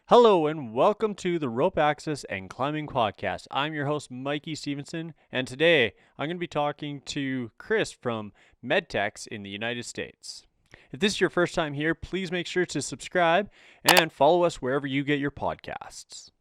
Hello and welcome to the Rope Access and Climbing Podcast. I'm your host, Mikey Stevenson, and today I'm going to be talking to Chris from Med-Tex in the United States. If this is your first time here, please make sure to subscribe and follow us wherever you get your podcasts.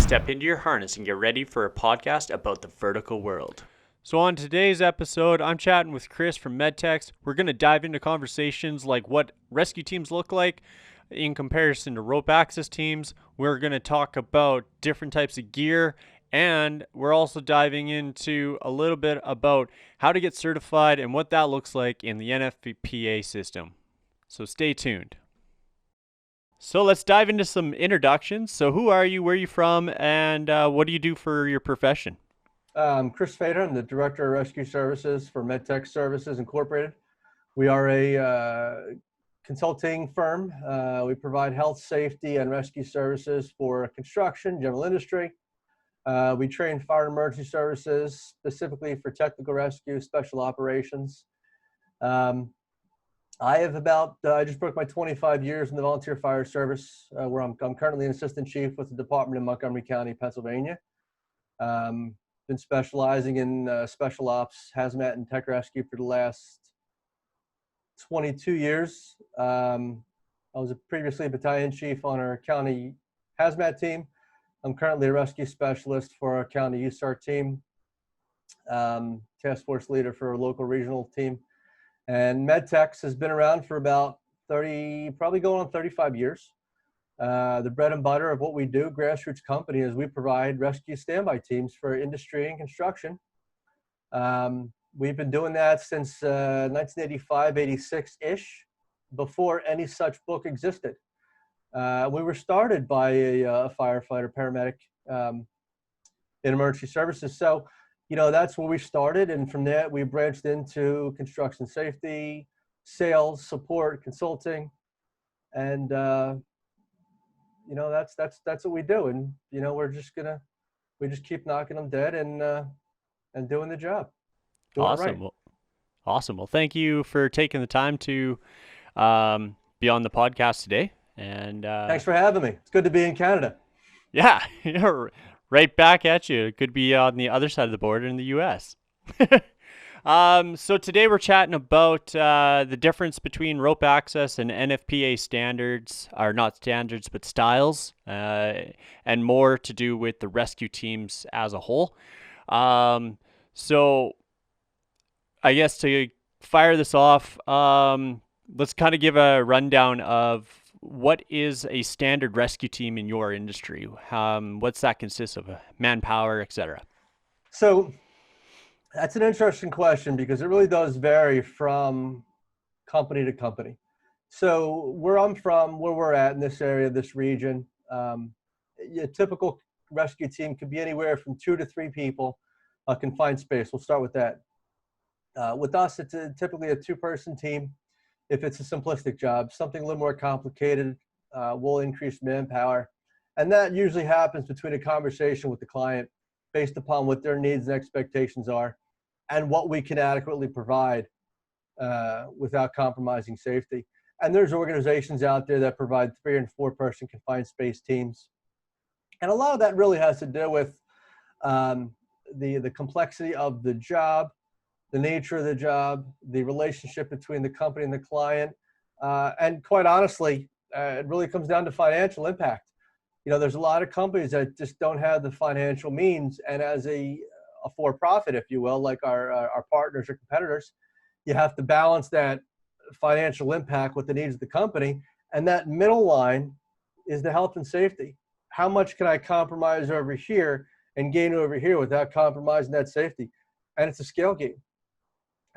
Step into your harness and get ready for a podcast about the vertical world. So on today's episode, I'm chatting with Chris from Med-Tex. We're going to dive into conversations like what rescue teams look like in comparison to rope access teams. We're going to talk about different types of gear, and we're also diving into a little bit about how to get certified and what that looks like in the NFPA system. So stay tuned. So let's dive into some introductions. So who are you, where are you from, and what do you do for your profession? Chris Fader. I'm the Director of Rescue Services for Med-Tex Services Incorporated. We are a consulting firm. We provide health, safety, and rescue services for construction, general industry. We train fire and emergency services, specifically for technical rescue, special operations. I have I just broke my 25 years in the volunteer fire service, where I'm currently an assistant chief with the department in Montgomery County, Pennsylvania. Been specializing in special ops, hazmat, and tech rescue for the last 22 years. I was previously a battalion chief on our county hazmat team. I'm currently a rescue specialist for our county USAR team, task force leader for a local regional team. And Med-Tex has been around for about 30, probably going on 35 years. The bread and butter of what we do, grassroots company, is we provide rescue standby teams for industry and construction. We've been doing that since 1985, 86-ish, before any such book existed. We were started by a firefighter, paramedic in emergency services. So, that's where we started. And from there, we branched into construction safety, sales, support, consulting. And, that's what we do. And, we just keep knocking them dead and doing the job. Doing Awesome. it right. Awesome. Well, thank you for taking the time to be on the podcast today. And thanks for having me. It's good to be in Canada. Yeah, right back at you. Could be on the other side of the border in the U.S. So today we're chatting about the difference between rope access and NFPA standards, or not standards, but styles, and more to do with the rescue teams as a whole. So I guess to fire this off, let's kind of give a rundown of what is a standard rescue team in your industry. What's that consist of? Manpower, etc. So that's an interesting question because it really does vary from company to company. So where I'm from, where we're at in this area, this region, a typical rescue team could be anywhere from 2 to 3 people, confined space. We'll start with that. With us, it's typically a 2-person team. If it's a simplistic job, something a little more complicated, we'll increase manpower. And that usually happens between a conversation with the client based upon what their needs and expectations are and what we can adequately provide without compromising safety. And there's organizations out there that provide 3- and 4-person confined space teams. And a lot of that really has to do with the complexity of the job, the nature of the job, the relationship between the company and the client. And quite honestly, it really comes down to financial impact. There's a lot of companies that just don't have the financial means. And as a for-profit, if you will, like our partners or competitors, you have to balance that financial impact with the needs of the company. And that middle line is the health and safety. How much can I compromise over here and gain over here without compromising that safety? And it's a scale game.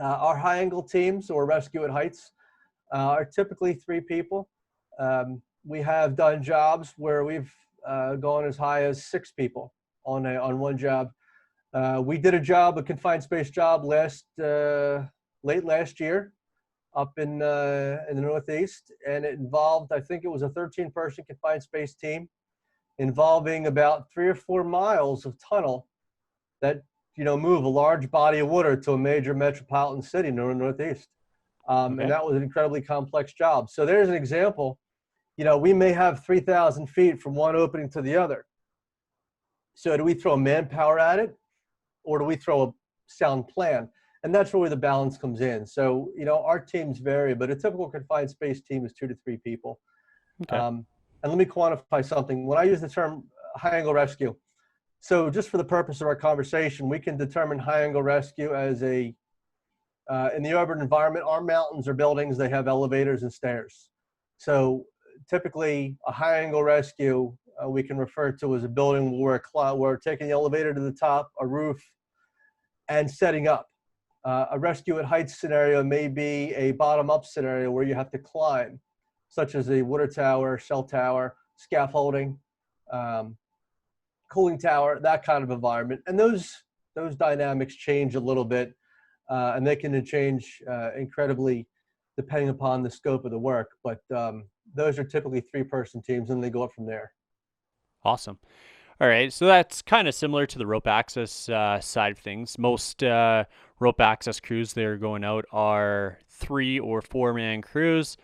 Our high angle teams, or rescue at heights, are typically 3 people. We have done jobs where we've gone as high as 6 people on one job. We did a confined space job late last year up in the Northeast, and it involved, I think it was a 13-person confined space team. involving about 3 or 4 miles of tunnel that, move a large body of water to a major metropolitan city in the Northeast. And Okay. that was an incredibly complex job. So there's an example. We may have 3,000 feet from one opening to the other. So do we throw manpower at it, or do we throw a sound plan? And that's where the balance comes in. So, our teams vary, but a typical confined space team is 2 to 3 people. Okay. And let me quantify something. When I use the term high angle rescue, so just for the purpose of our conversation, we can determine high angle rescue as in the urban environment, our mountains or buildings, they have elevators and stairs. So typically a high angle rescue, we can refer to as a building where we're taking the elevator to the top, a roof, and setting up. A rescue at heights scenario may be a bottom-up scenario where you have to climb, such as a water tower, cell tower, scaffolding, cooling tower, that kind of environment. And those dynamics change a little bit, and they can change incredibly depending upon the scope of the work. But those are typically 3-person teams, and they go up from there. Awesome. All right, so that's kind of similar to the rope access side of things. Most rope access crews that are going out are 3 or 4-man crews,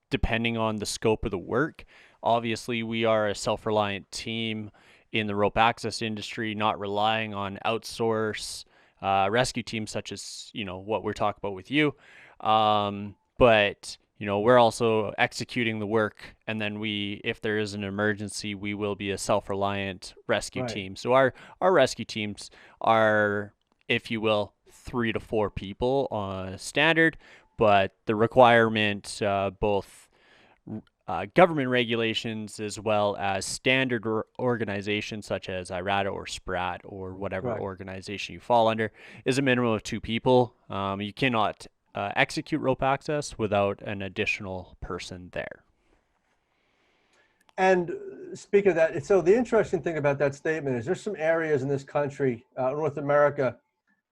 depending on the scope of the work. Obviously, we are a self-reliant team in the rope access industry, not relying on outsource rescue teams such as, what we're talking about with you. But we're also executing the work, and then if there is an emergency, we will be a self-reliant rescue team. So our rescue teams are, if you will, 3 to 4 people standard, but the requirement, both government regulations as well as standard organizations such as IRATA or SPRAT or whatever organization you fall under, is a minimum of 2 people. You cannot execute rope access without an additional person there. And speaking of that, so the interesting thing about that statement is there's some areas in this country, North America,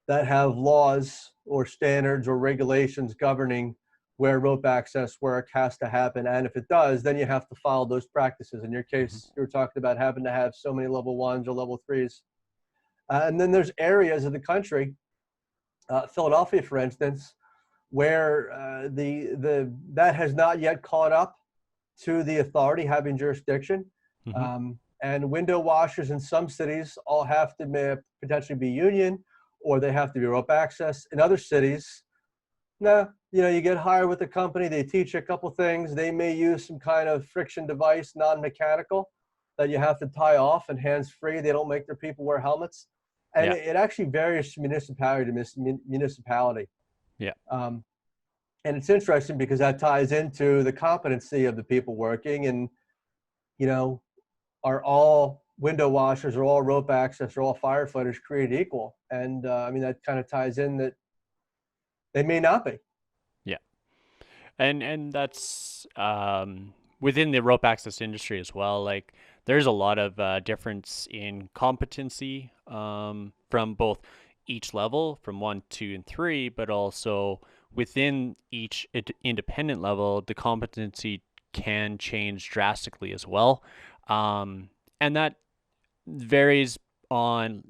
that have laws or standards or regulations governing where rope access work has to happen. And if it does, then you have to follow those practices. In your case, you were talking about having to have so many level 1s or level 3s. And then there's areas of the country, Philadelphia, for instance, where that has not yet caught up to the authority having jurisdiction. And window washers in some cities all have to potentially be union, or they have to be rope access. In other cities, no, you get hired with a company, they teach you a couple things. They may use some kind of friction device, non-mechanical, that you have to tie off and hands-free. They don't make their people wear helmets. And it actually varies from municipality to municipality. Yeah. And it's interesting because that ties into the competency of the people working, and, are all window washers or all rope access or all firefighters created equal? And that kind of ties in that they may not be. Yeah. And that's within the rope access industry as well. Like, there's a lot of difference in competency from both each level, from 1, 2, and 3, but also within each independent level, the competency can change drastically as well. And that varies on,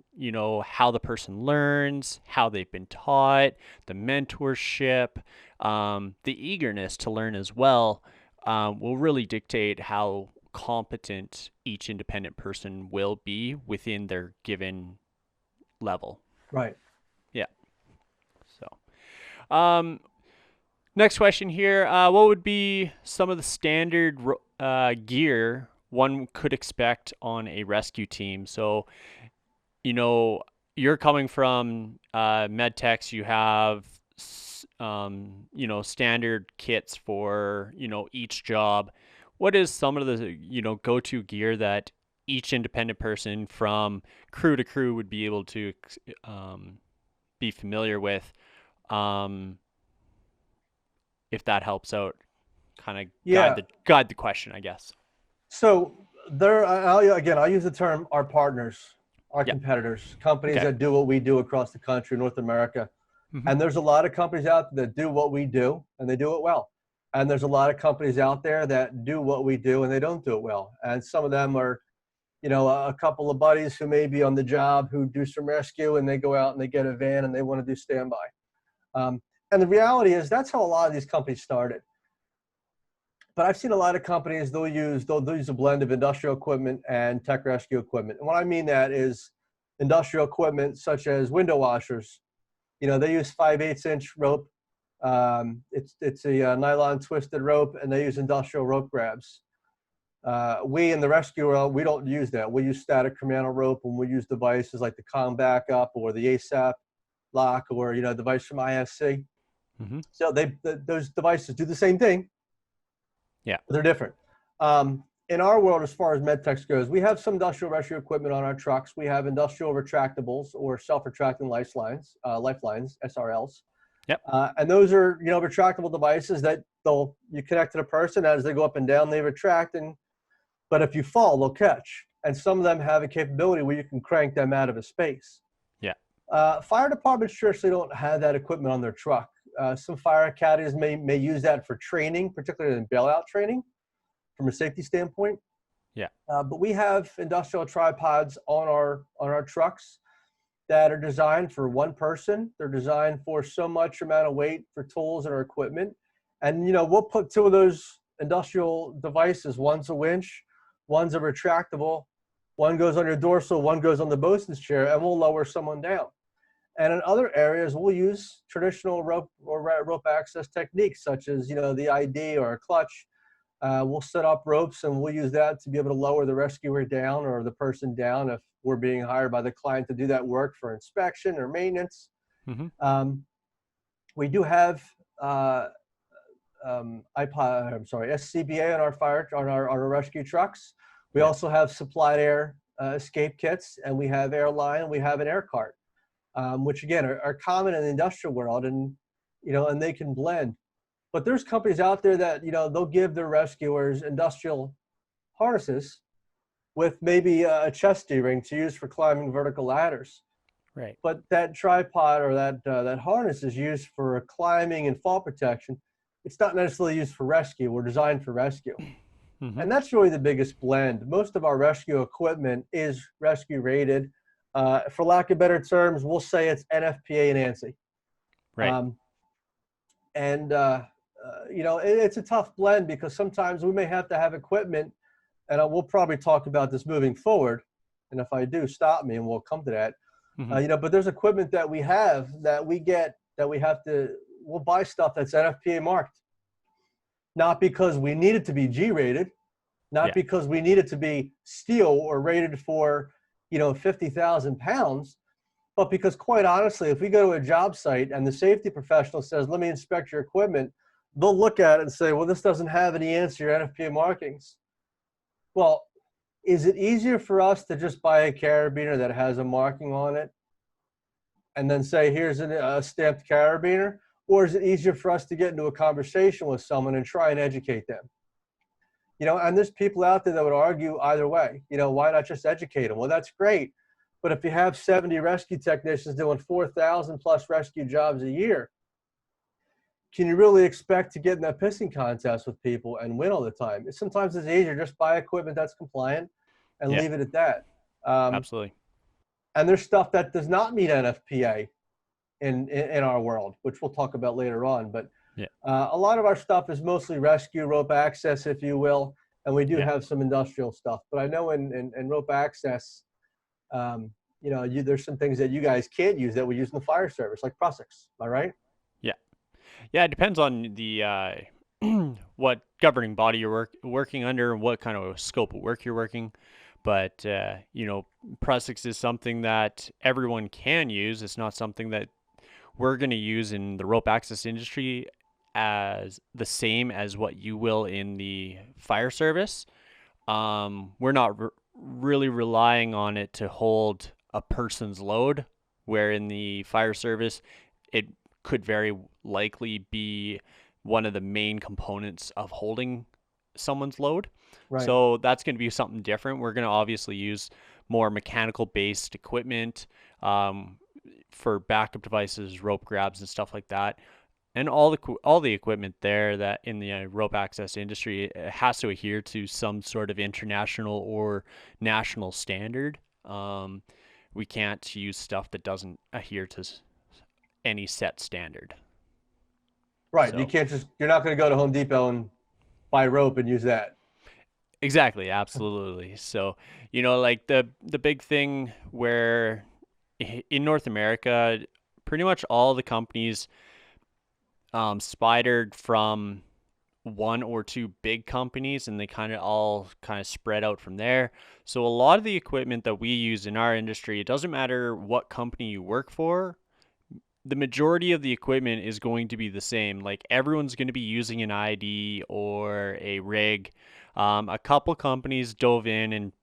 how the person learns, how they've been taught, the mentorship, the eagerness to learn as well, will really dictate how competent each independent person will be within their given level. Right. Yeah. So, next question here. What would be some of the standard gear one could expect on a rescue team? So, you're coming from Med-Tex, you have, standard kits for, each job. What is some of the, go-to gear that each independent person from crew to crew would be able to be familiar with, if that helps out, kind of guide the question, I guess. So I'll use the term our partners, our competitors, companies that do what we do across the country, North America. And there's a lot of companies out there that do what we do, and they do it well. And there's a lot of companies out there that do what we do, and they don't do it well. And some of them are, a couple of buddies who may be on the job who do some rescue, and they go out and they get a van and they want to do standby. And the reality is that's how a lot of these companies started. But I've seen a lot of companies, they'll use a blend of industrial equipment and tech rescue equipment. And what I mean that is industrial equipment such as window washers. They use 5/8" rope. It's a nylon twisted rope, and they use industrial rope grabs. We in the rescue world, we don't use that. We use static commando rope, and we use devices like the Calm Backup or the ASAP lock, or device from ISC. Mm-hmm. So those devices do the same thing. Yeah, but they're different. In our world, as far as Med-Tex goes, we have some industrial rescue equipment on our trucks. We have industrial retractables or self-retracting lifelines, SRLs. Yep. And those are, retractable devices that you connect to the person as they go up and down, they retract, but if you fall, they'll catch. And some of them have a capability where you can crank them out of a space. Yeah. Fire departments traditionally don't have that equipment on their truck. Some fire academies may use that for training, particularly in bailout training, from a safety standpoint. Yeah. But we have industrial tripods on our trucks that are designed for one person. They're designed for so much amount of weight for tools and our equipment. And, we'll put two of those industrial devices. One's a winch, one's a retractable, one goes on your dorsal, one goes on the bosun's chair, and we'll lower someone down. And in other areas, we'll use traditional rope or rope access techniques, such as, the ID or a clutch. We'll set up ropes, and we'll use that to be able to lower the rescuer down or the person down if we're being hired by the client to do that work for inspection or maintenance. Mm-hmm. We do have SCBA on our rescue trucks. We also have supplied air escape kits, and we have airline, we have an air cart, which again are common in the industrial world, and and they can blend. But there's companies out there that they'll give their rescuers industrial harnesses with maybe a chest D-ring to use for climbing vertical ladders. Right. But that tripod or that harness is used for climbing and fall protection. It's not necessarily used for rescue. We're designed for rescue. Mm-hmm. And that's really the biggest blend. Most of our rescue equipment is rescue rated. For lack of better terms, we'll say it's NFPA and ANSI. Right. It's a tough blend because sometimes we may have to have equipment, and we'll probably talk about this moving forward. And if I do, stop me and we'll come to that. Mm-hmm. But there's equipment that we have that we'll buy stuff that's NFPA marked. Not because we need it to be G rated, not because we need it to be steel or rated for, 50,000 pounds, but because quite honestly, if we go to a job site and the safety professional says, let me inspect your equipment, they'll look at it and say, well, this doesn't have any ANSI or NFPA markings. Well, is it easier for us to just buy a carabiner that has a marking on it and then say, here's a stamped carabiner? Or is it easier for us to get into a conversation with someone and try and educate them? And there's people out there that would argue either way. Why not just educate them? Well, that's great. But if you have 70 rescue technicians doing 4,000 plus rescue jobs a year, can you really expect to get in that pissing contest with people and win all the time? Sometimes it's easier just buy equipment that's compliant and leave it at that. Absolutely. And there's stuff that does not meet NFPA in our world, which we'll talk about later on. But a lot of our stuff is mostly rescue, rope access, if you will, and we do have some industrial stuff. But I know in rope access, there's some things that you guys can't use that we use in the fire service, like Prussics. Am I right? Yeah, it depends on the what governing body you're working under and what kind of scope of work you're working. But, Prussics is something that everyone can use. It's not something that we're going to use in the rope access industry as the same as what you will in the fire service. We're not really relying on it to hold a person's load, where in the fire service, it could very likely be one of the main components of holding someone's load. Right. So that's going to be something different. We're going to obviously use more mechanical based equipment for backup devices, rope grabs and stuff like that. And all the equipment there that in the rope access industry has to adhere to some sort of international or national standard. We can't use stuff that doesn't adhere to any set standard. Right. So You're not going to go to Home Depot and buy rope and use that. exactly, absolutely. So like the big thing where in North America, pretty much all the companies spidered from one or two big companies, and they kind of spread out from there. So a lot of the equipment that we use in our industry, it doesn't matter what company you work for, the majority of the equipment is going to be the same. Like everyone's going to be using an ID or a rig. A couple companies dove in and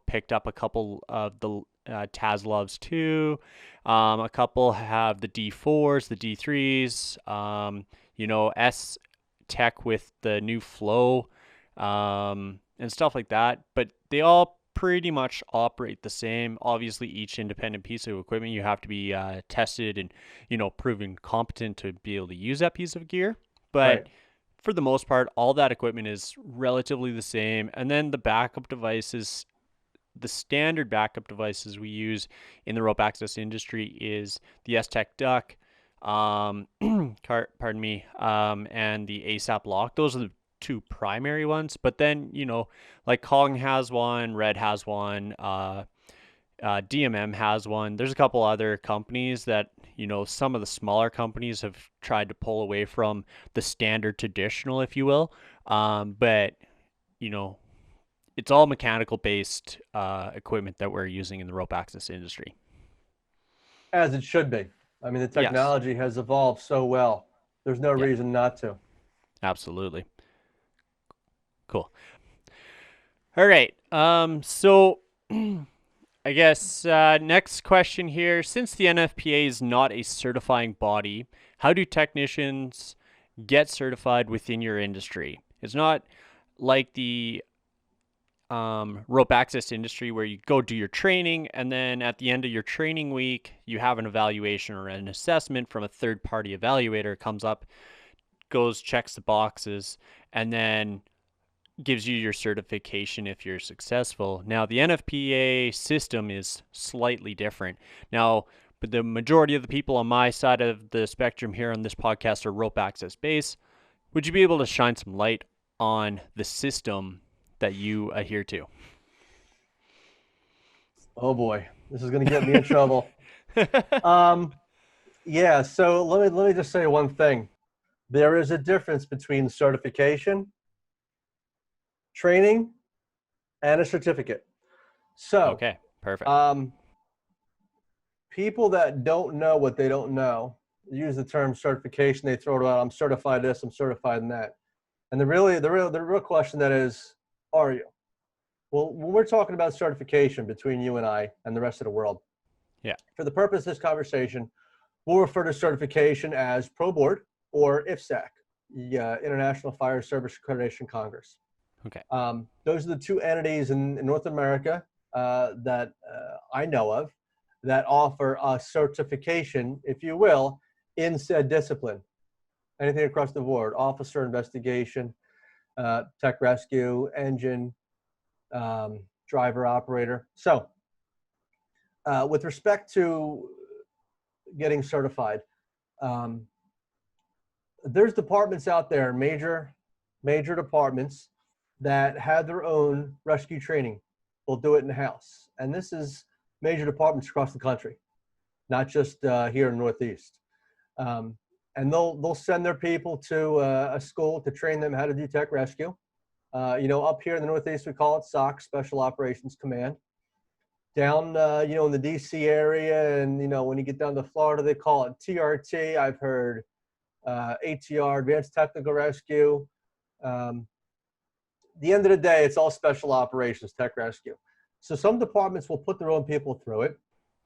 picked up a couple of the Taslovs too. A couple have the D4s, the D3s. S Tech with the new flow, and stuff like that. But they all pretty much operate the same. Obviously, each independent piece of equipment, you have to be tested and proven competent to be able to use that piece of gear. But Right. for the most part, all that equipment is relatively the same. And then the backup devices, the standard backup devices we use in the rope access industry is the S-Tech Duck, pardon me, and the ASAP lock. Those are the two primary ones. But then, like Kong has one, Red has one, DMM has one. There's a couple other companies that, some of the smaller companies have tried to pull away from the standard traditional, if you will. But, it's all mechanical based equipment that we're using in the rope access industry. As it should be. I mean, the Yes. technology has evolved so well. There's no Yeah, reason not to. absolutely. Cool. All right. So I guess next question here. Since the NFPA is not a certifying body, how do technicians get certified within your industry? It's not like the rope access industry where you go do your training, and then at the end of your training week, you have an evaluation or an assessment from a third-party evaluator. Comes up, goes, checks the boxes, and then gives you your certification if you're successful. Now, the NFPA system is slightly different. Now, but the majority of the people on my side of the spectrum here on this podcast are rope access based. Would you be able to shine some light on the system that you adhere to? Oh boy, this is going to get me in trouble. Yeah, so let me just say one thing. There is a difference between certification, training, and a certificate. So, Okay, perfect. um, people that don't know what they don't know use the term certification. They throw it out. I'm certified this. I'm certified in that. And the real question that is, are you? Well, when we're talking about certification between you and I and the rest of the world, Yeah. for the purpose of this conversation, we'll refer to certification as Pro Board or IFSAC, the International Fire Service Accreditation Congress. Okay. Those are the two entities in North America that I know of that offer a certification, if you will, in said discipline. Anything across the board: officer, investigation, tech rescue, engine, driver, operator. So, with respect to getting certified, um, there's departments out there, major departments that have their own rescue training. They'll do it in house, and this is major departments across the country, not just here in the Northeast. Um, and they'll send their people to a school to train them how to do tech rescue. Up here in the Northeast, we call it SOC, Special Operations Command. Down, in the DC area, and when you get down to Florida, they call it TRT. I've heard ATR, Advanced Technical Rescue. The end of the day, it's all special operations, tech rescue. So some departments will put their own people through it,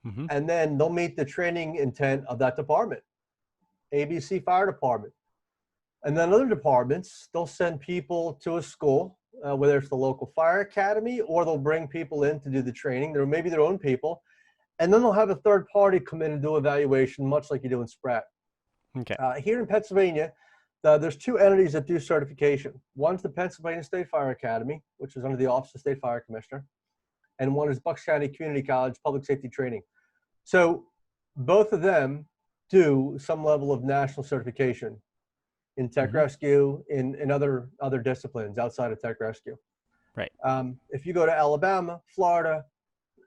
Mm-hmm. and then they'll meet the training intent of that department, ABC Fire Department. And then other departments, they'll send people to a school, whether it's the local fire academy, or they'll bring people in to do the training. There may be their own people. And then they'll have a third party come in and do evaluation, much like you do in Sprat. Okay. Here in Pennsylvania, there's two entities that do certification. One's the Pennsylvania State Fire Academy, which is under the Office of State Fire Commissioner, and one is Bucks County Community College Public Safety Training. So both of them do some level of national certification in tech rescue, in other disciplines outside of tech rescue. Right. If you go to Alabama, Florida,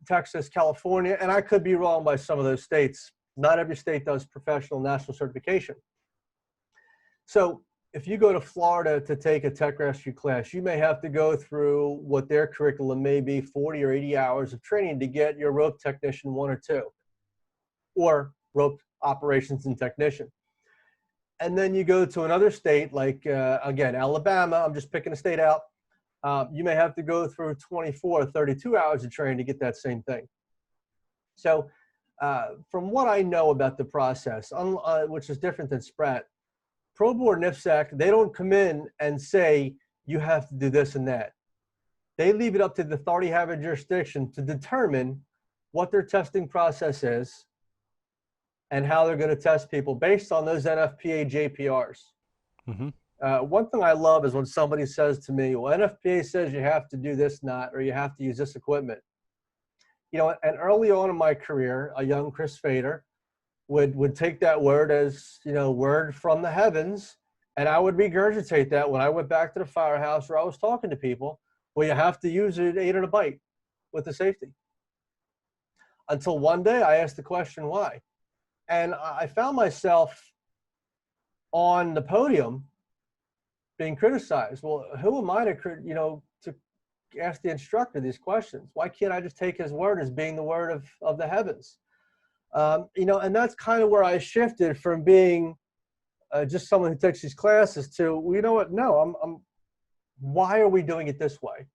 Texas, California, and I could be wrong by some of those states, not every state does professional national certification. So if you go to Florida to take a tech rescue class, you may have to go through what their curriculum may be, 40 or 80 hours of training to get your rope technician 1 or 2, or rope operations and technician. And then you go to another state like, again, Alabama, I'm just picking a state out. You may have to go through 24 or 32 hours of training to get that same thing. So from what I know about the process, which is different than SPRAT, Pro Board and IFSAC, they don't come in and say, you have to do this and that. They leave it up to the authority having jurisdiction to determine what their testing process is and how they're going to test people based on those NFPA JPRs. One thing I love is when somebody says to me, well, NFPA says you have to do this knot or you have to use this equipment. You know, and early on in my career, a young Chris Fader would take that word as, you know, word from the heavens, and I would regurgitate that when I went back to the firehouse or I was talking to people. Well, you have to use it 8 and a bite with the safety. Until one day I asked the question, why? And I found myself on the podium being criticized. Well, who am I to, you know, to ask the instructor these questions? Why can't I just take his word as being the word of the heavens? You know, and that's kind of where I shifted from being just someone who takes these classes to, well, you know what? No, why are we doing it this way?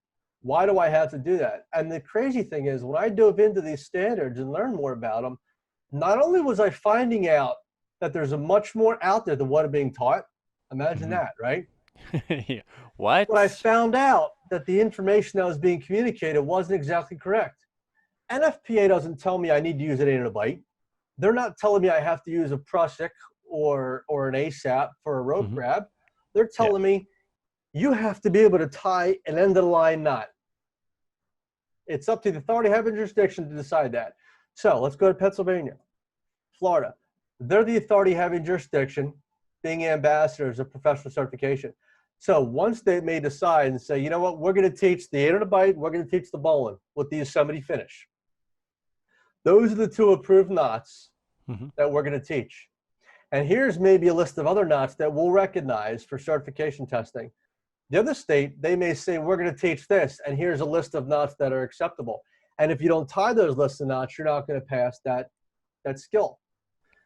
Why do I have to do that? And the crazy thing is, when I dove into these standards and learned more about them, not only was I finding out that there's a much more out there than what I'm being taught. Imagine that, right? What? But I found out that the information that was being communicated wasn't exactly correct. NFPA doesn't tell me I need to use an 8 and a bite. They're not telling me I have to use a Prusik or an ASAP for a rope grab. They're telling me you have to be able to tie an end of the line knot. It's up to the authority having jurisdiction to decide that. So let's go to Pennsylvania, Florida. They're the authority having jurisdiction, being ambassadors of professional certification. So one state may decide and say, you know what, we're going to teach the 8 and a bite, we're going to teach the bowling with the Yosemite finish. Those are the 2 approved knots that we're going to teach. And here's maybe a list of other knots that we'll recognize for certification testing. The other state, they may say, we're going to teach this, and here's a list of knots that are acceptable. And if you don't tie those lists of knots, you're not going to pass that skill.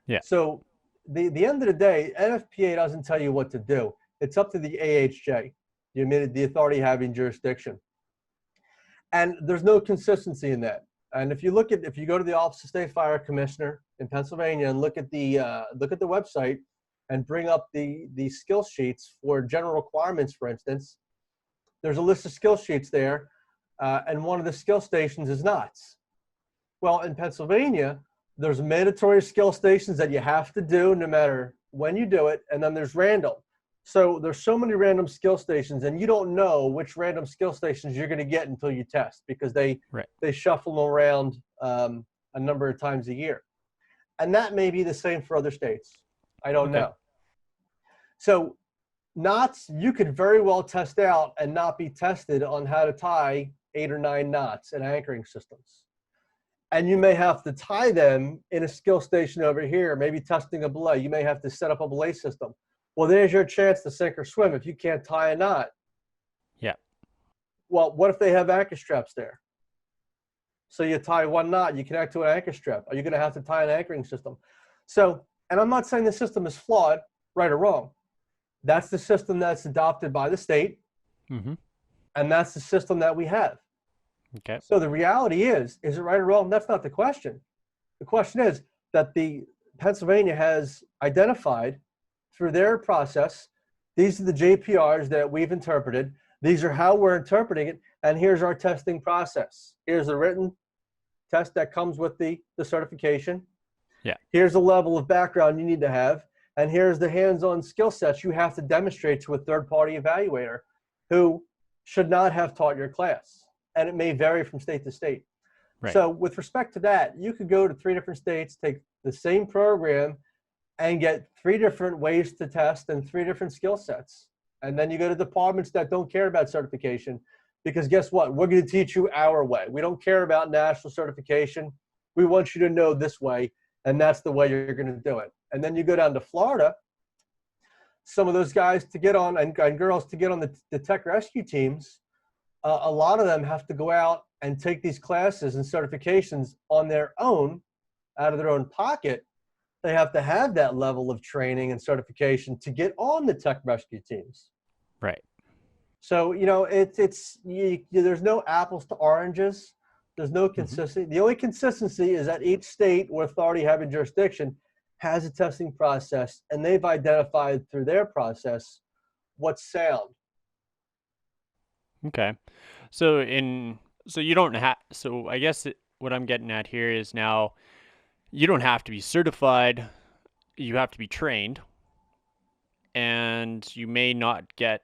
Yeah. So the end of the day, NFPA doesn't tell you what to do. It's up to the AHJ, the authority having jurisdiction. And there's no consistency in that. And if you go to the Office of State Fire Commissioner in Pennsylvania and look at the website and bring up the skill sheets for general requirements, for instance, there's a list of skill sheets there, and one of the skill stations is knots. Well, in Pennsylvania, there's mandatory skill stations that you have to do no matter when you do it, and then there's random. So there's so many random skill stations, and you don't know which random skill stations you're going to get until you test, because they shuffle them around a number of times a year. And that may be the same for other states. I don't know. So knots, you could very well test out and not be tested on how to tie 8 or 9 knots in anchoring systems. And you may have to tie them in a skill station over here, maybe testing a belay. You may have to set up a belay system. Well, there's your chance to sink or swim if you can't tie a knot. Yeah. Well, what if they have anchor straps there? So you tie 1 knot, you connect to an anchor strap. Are you going to have to tie an anchoring system? So, and I'm not saying the system is flawed, right or wrong. That's the system that's adopted by the state, and that's the system that we have. Okay. So the reality is it right or wrong? That's not the question. The question is that the Pennsylvania has identified through their process, these are the JPRs that we've interpreted. These are how we're interpreting it, and here's our testing process. Here's the written test that comes with the certification. Yeah. Here's the level of background you need to have. And here's the hands-on skill sets you have to demonstrate to a third-party evaluator who should not have taught your class. And it may vary from state to state. Right. So with respect to that, you could go to 3 different states, take the same program, and get 3 different ways to test and 3 different skill sets. And then you go to departments that don't care about certification, because guess what? We're going to teach you our way. We don't care about national certification. We want you to know this way, and that's the way you're going to do it. And then you go down to Florida, some of those guys to get on and girls to get on the tech rescue teams, a lot of them have to go out and take these classes and certifications on their own, out of their own pocket. They have to have that level of training and certification to get on the tech rescue teams. Right. So, there's no apples to oranges. There's no consistency. The only consistency is that each state or authority having jurisdiction has a testing process, and they've identified through their process what's sound. Okay. So you don't have, so I guess what I'm getting at here is now you don't have to be certified. You have to be trained, and you may not get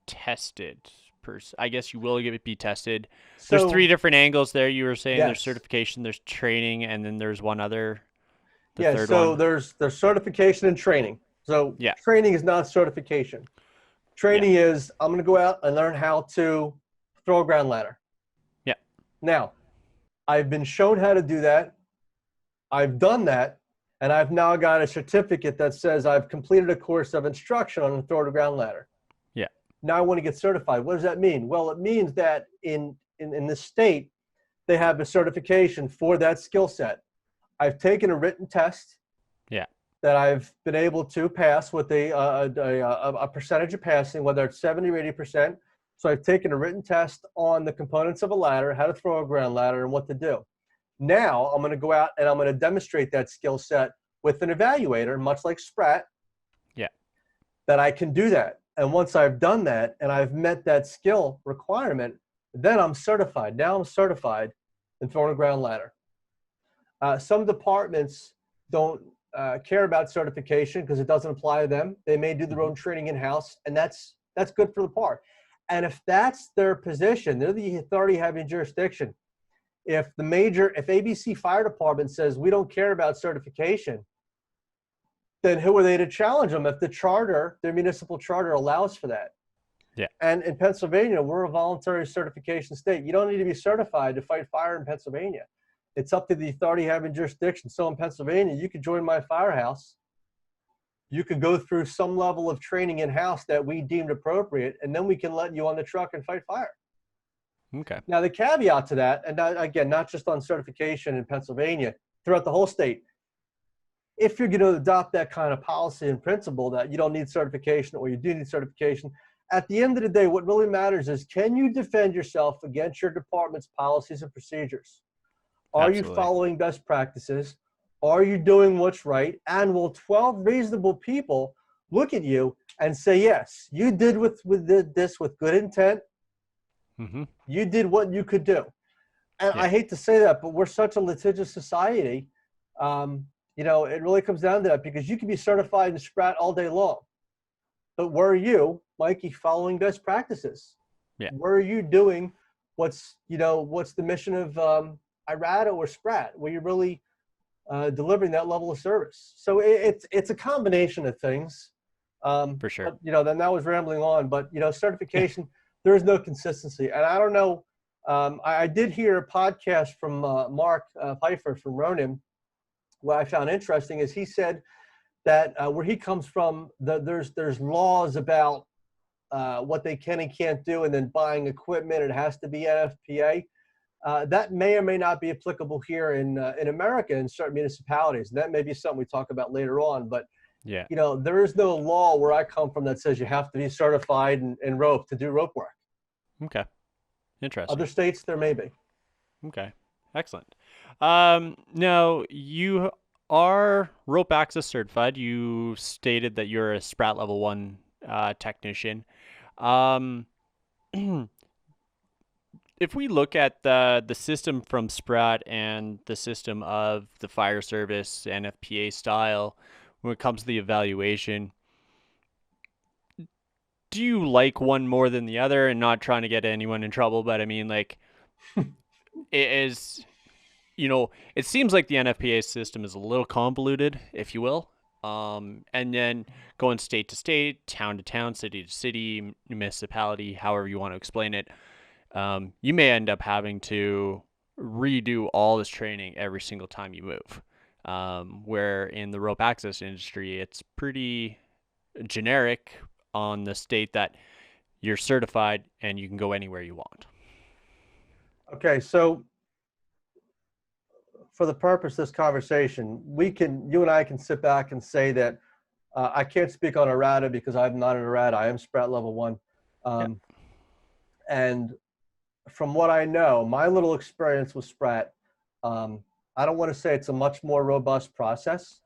tested. I guess you will be tested. So, there's 3 different angles there. You were saying yes. There's certification, there's training, and then there's one other. There's certification and training. So training is not certification. Training is, I'm going to go out and learn how to throw a ground ladder. Yeah. Now, I've been shown how to do that. I've done that, and I've now got a certificate that says I've completed a course of instruction on throwing a ground ladder. Yeah. Now I want to get certified. What does that mean? Well, it means that in the state, they have a certification for that skill set. I've taken a written test. Yeah. That I've been able to pass with a percentage of passing, whether it's 70 or 80%. So I've taken a written test on the components of a ladder, how to throw a ground ladder, and what to do. Now I'm going to go out and I'm going to demonstrate that skill set with an evaluator, much like Spratt. Yeah. That I can do that. And once I've done that and I've met that skill requirement, then I'm certified. Now I'm certified in throwing a ground ladder. Some departments don't care about certification because it doesn't apply to them. They may do their own training in-house, and that's good for the part. And if that's their position, they're the authority having jurisdiction. If ABC Fire Department says we don't care about certification, then who are they to challenge them if their municipal charter allows for that? Yeah. And in Pennsylvania, we're a voluntary certification state. You don't need to be certified to fight fire in Pennsylvania. It's up to the authority having jurisdiction. So in Pennsylvania, you could join my firehouse. You could go through some level of training in-house that we deemed appropriate, and then we can let you on the truck and fight fire. Okay. Now, the caveat to that, and again, not just on certification in Pennsylvania, throughout the whole state, if you're going to adopt that kind of policy and principle that you don't need certification or you do need certification, at the end of the day, what really matters is, can you defend yourself against your department's policies and procedures? Are you following best practices? Are you doing what's right? And will 12 reasonable people look at you and say, yes, you did this with good intent. Mm-hmm. You did what you could do. And I hate to say that, but we're such a litigious society. It really comes down to that, because you can be certified in Spratt all day long. But were you, Mikey, following best practices? Yeah. Were you doing what's the mission of IRADA or Spratt? Were you really delivering that level of service? So it's a combination of things. For sure. But, then that was rambling on, but certification, there is no consistency. And I don't know, I did hear a podcast from Mark Pfeiffer from Ronin. What I found interesting is he said that where he comes from, there's laws about what they can and can't do, and then buying equipment, it has to be NFPA. That may or may not be applicable here in America in certain municipalities. That may be something we talk about later on. But there is no law where I come from that says you have to be certified in rope to do rope work. Okay, interesting. Other states, there may be. Okay, excellent. Now, you are rope access certified. You stated that you're a Spratt Level 1 technician. If we look at the system from Spratt and the system of the fire service NFPA style, when it comes to the evaluation. Do you like one more than the other? And not trying to get anyone in trouble, but I mean, like, it is, it seems like the NFPA system is a little convoluted, if you will. And then going state to state, town to town, city to city, municipality, however you want to explain it, you may end up having to redo all this training every single time you move. Where in the rope access industry, it's pretty generic on the state that you're certified and you can go anywhere you want. Okay, so for the purpose of this conversation, you and I can sit back and say that I can't speak on errata because I'm not an errata. I am SPRAT level 1. And from what I know, my little experience with SPRAT, I don't want to say it's a much more robust process.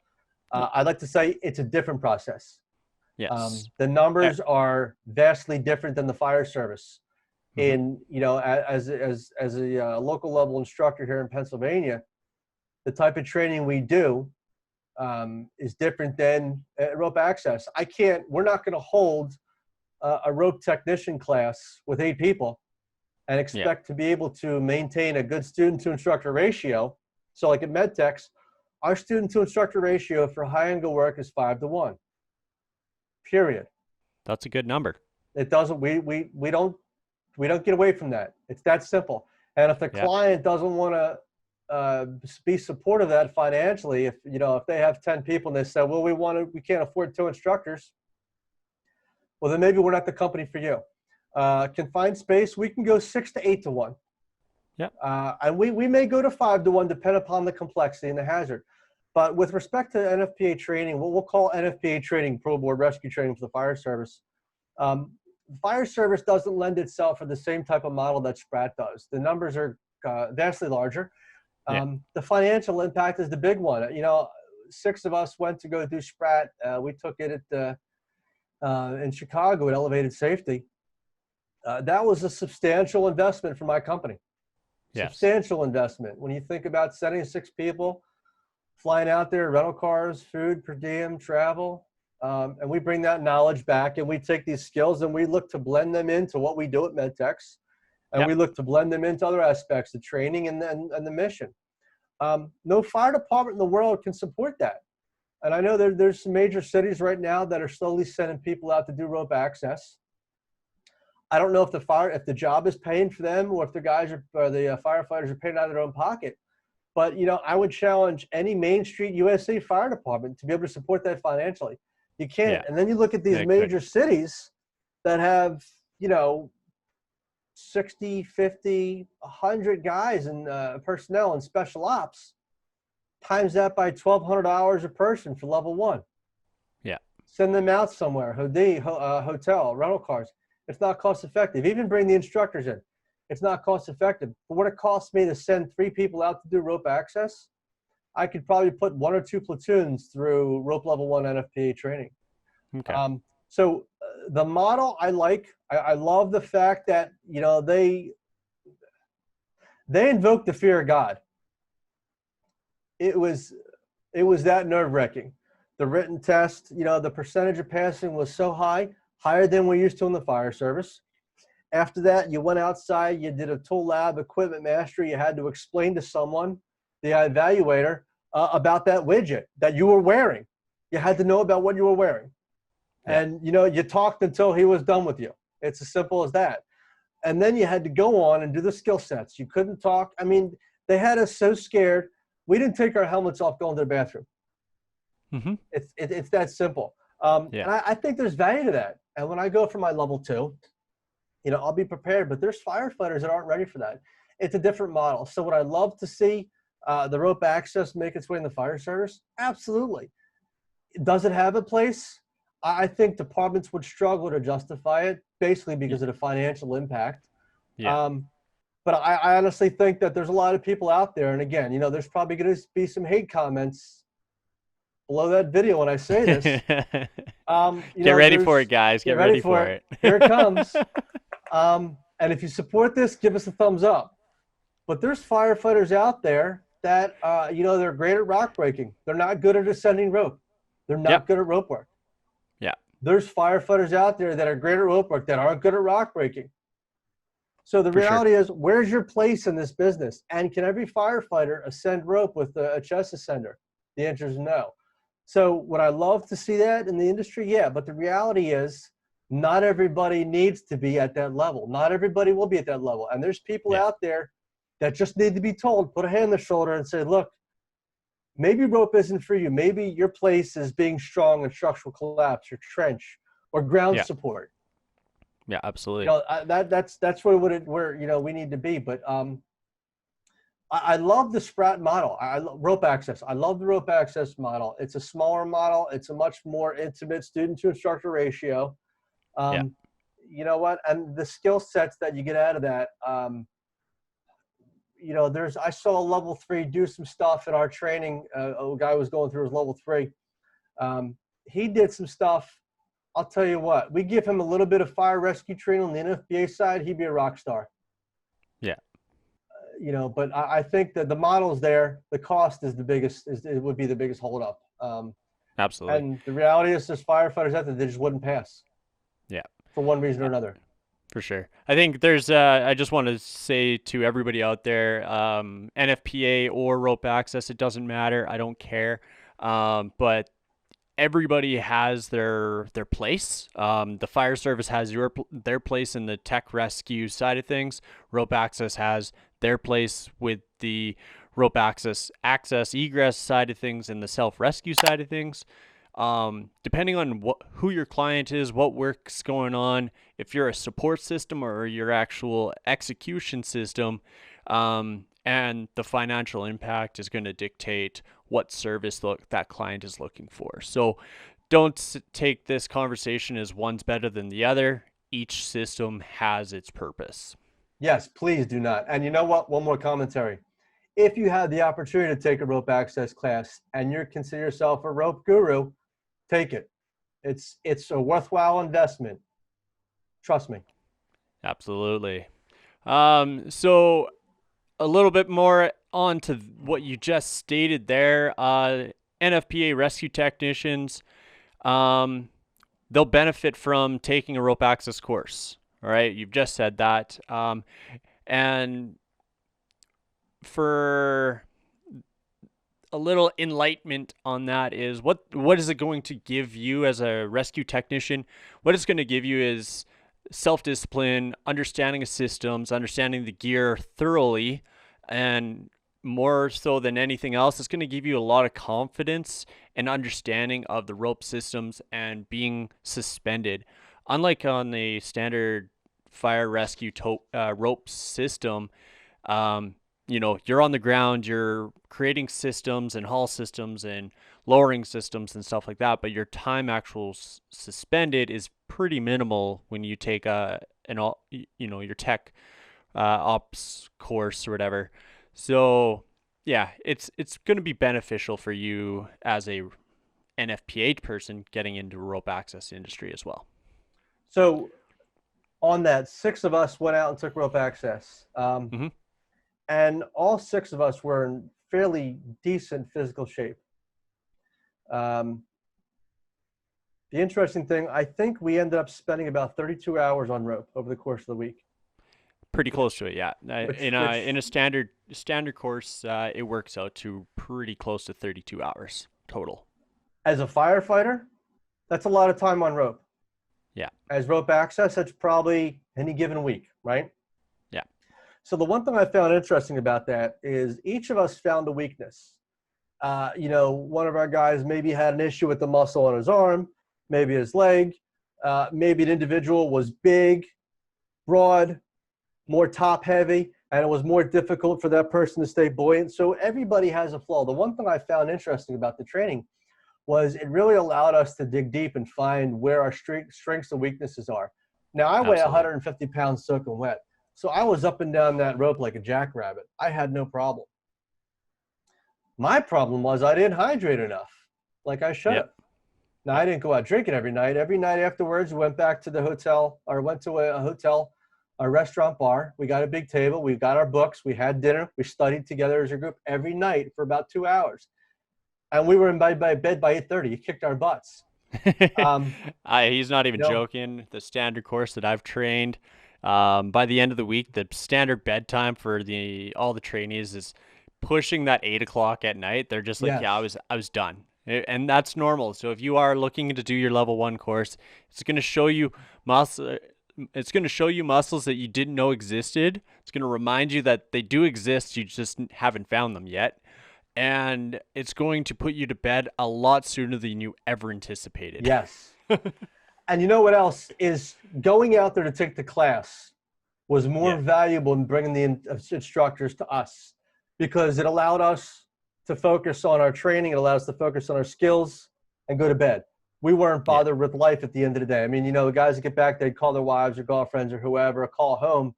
I'd like to say it's a different process. Yes. The numbers are vastly different than the fire service. In, as a local level instructor here in Pennsylvania, the type of training we do is different than rope access. We're not going to hold a rope technician class with 8 people and expect to be able to maintain a good student to instructor ratio. So like at Med-Tex, our student to instructor ratio for high angle work is 5-to-1. Period. That's a good number. It doesn't, we don't get away from that. It's that simple. And if the client doesn't want to be supportive of that financially, if they have 10 people and they say, well, we can't afford 2 instructors, well, then maybe we're not the company for you. Confined space, we can go 6 to 8-to-1. And we may go to 5-to-1 depending upon the complexity and the hazard. But with respect to NFPA training, what we'll call NFPA training, Pro Board Rescue Training for the fire service, the fire service doesn't lend itself for the same type of model that SPRAT does. The numbers are vastly larger. The financial impact is the big one. 6 of us went to go do SPRAT. We took it in Chicago at Elevated Safety. That was a substantial investment for my company. Substantial investment. When you think about sending 6 people, flying out there, rental cars, food, per diem, travel, and we bring that knowledge back and we take these skills and we look to blend them into what we do at Med-Tex, and we look to blend them into other aspects of training and the mission. No fire department in the world can support that. And I know there's some major cities right now that are slowly sending people out to do rope access. I don't know if the job is paying for them or if the firefighters are paying out of their own pocket. But, I would challenge any Main Street USA fire department to be able to support that financially. You can't. Yeah. And then you look at these major cities that have, 60, 50, 100 guys and personnel in special ops, times that by 1,200 hours a person for level 1. Yeah. Send them out somewhere, hotel, rental cars. It's not cost effective. Even bring the instructors in. It's not cost effective. For what it costs me to send 3 people out to do rope access, I could probably put 1 or 2 platoons through rope level 1 NFPA training. Okay. So the model I like. I love the fact that they invoke the fear of God. It was that nerve-wracking. The written test, the percentage of passing was so high, higher than we're used to in the fire service. After that, you went outside, you did a tool lab, equipment mastery. You had to explain to someone, the evaluator, about that widget that you were wearing. You had to know about what you were wearing. Yeah. And, you talked until he was done with you. It's as simple as that. And then you had to go on and do the skill sets. You couldn't talk. I mean, they had us so scared. We didn't take our helmets off going to the bathroom. Mm-hmm. It's that simple. And I think there's value to that. And when I go for my level 2, I'll be prepared, but there's firefighters that aren't ready for that. It's a different model. So would I love to see the rope access make its way in the fire service? Absolutely. Does it have a place? I think departments would struggle to justify it, basically because of the financial impact. Yeah. But I honestly think that there's a lot of people out there, and again, there's probably going to be some hate comments below that video when I say this. Get ready for it, guys. Get ready for it. Here it comes. And if you support this, give us a thumbs up. But there's firefighters out there that, they're great at rock breaking. They're not good at ascending rope. They're not Yep. good at rope work. Yeah. There's firefighters out there that are great at rope work that aren't good at rock breaking. So the For sure. reality is, where's your place in this business? And can every firefighter ascend rope with a chest ascender? The answer is no. So would I love to see that in the industry? Yeah, but the reality is not everybody needs to be at that level. Not everybody will be at that level. And there's people Yeah. out there that just need to be told, put a hand on the shoulder and say, look, maybe rope isn't for you. Maybe your place is being strong in structural collapse or trench or ground Yeah. support. Yeah, absolutely. That's where we need to be. But I love the Sprat model. Rope access. I love the rope access model. It's a smaller model. It's a much more intimate student to instructor ratio. Yeah. You know what? And the skill sets that you get out of that. I saw a level 3 do some stuff in our training. A guy was going through his level 3. He did some stuff. I'll tell you what, we give him a little bit of fire rescue training on the NFPA side, he'd be a rock star. Yeah. But I think that the model's there. The cost is it would be the biggest holdup. Absolutely. And the reality is there's firefighters out there that just wouldn't pass. Yeah. For one reason or another. For sure. I think there's, I just want to say to everybody out there, NFPA or rope access, it doesn't matter. I don't care. But everybody has their place. The fire service has their place in the tech rescue side of things. Rope access has their place with the rope access egress side of things and the self-rescue side of things. Depending on who your client is, what work's going on, if you're a support system or your actual execution system, and the financial impact is going to dictate what service that client is looking for. So don't take this conversation as one's better than the other. Each system has its purpose. Yes, please do not. And you know what? One more commentary. If you had the opportunity to take a rope access class and you consider yourself a rope guru, take it. It's a worthwhile investment. Trust me. Absolutely. So a little bit more on to what you just stated there. NFPA rescue technicians, they'll benefit from taking a rope access course. All right, you've just said that. And for a little enlightenment on that is what is it going to give you as a rescue technician? What it's going to give you is self-discipline, understanding of systems, understanding the gear thoroughly, and more so than anything else, it's going to give you a lot of confidence and understanding of the rope systems and being suspended. Unlike on the standard fire rescue rope system, you're on the ground, you're creating systems and haul systems and lowering systems and stuff like that, but your time actual suspended is pretty minimal when you take your tech ops course or whatever. So yeah, it's going to be beneficial for you as a NFPA person getting into rope access industry as well. So on that, 6 of us went out and took rope access. And all 6 of us were in fairly decent physical shape. The interesting thing, I think we ended up spending about 32 hours on rope over the course of the week. Pretty close to it, yeah. In a standard course, it works out to pretty close to 32 hours total. As a firefighter, that's a lot of time on rope. Yeah. As rope access, that's probably any given week, right? Yeah. So the one thing I found interesting about that is each of us found a weakness. One of our guys maybe had an issue with the muscle on his arm, maybe his leg, maybe an individual was big, broad, more top heavy, and it was more difficult for that person to stay buoyant. So everybody has a flaw. The one thing I found interesting about the training was it really allowed us to dig deep and find where our strengths and weaknesses are. Now, I weigh 150 pounds soaking wet, so I was up and down that rope like a jackrabbit. I had no problem. My problem was I didn't hydrate enough like I should have. Now, I didn't go out drinking every night. Every night afterwards, we went back to the hotel or went to a hotel, a restaurant bar. We got a big table. We got our books. We had dinner. We studied together as a group every night for about 2 hours. and we were in bed by 8:30. He kicked our butts. He's not even You know, joking. The standard course that I've trained, by the end of the week, the standard bedtime for all the trainees is pushing that 8 o'clock at night. They're just like, yeah, yes, I was done. And that's normal. So if you are looking to do your level 1 course, it's going to show you muscle. It's going to show you muscles that you didn't know existed. It's going to remind you that they do exist. You just haven't found them yet. And it's going to put you to bed a lot sooner than you ever anticipated. yes. And you know what else is going out there to take the class was more valuable than bringing the instructors to us, because it allowed us to focus on our training. It allowed us to focus on our skills and go to bed. We weren't bothered with life at the end of the day. I mean, the guys that get back, they'd call their wives or girlfriends or whoever, call home.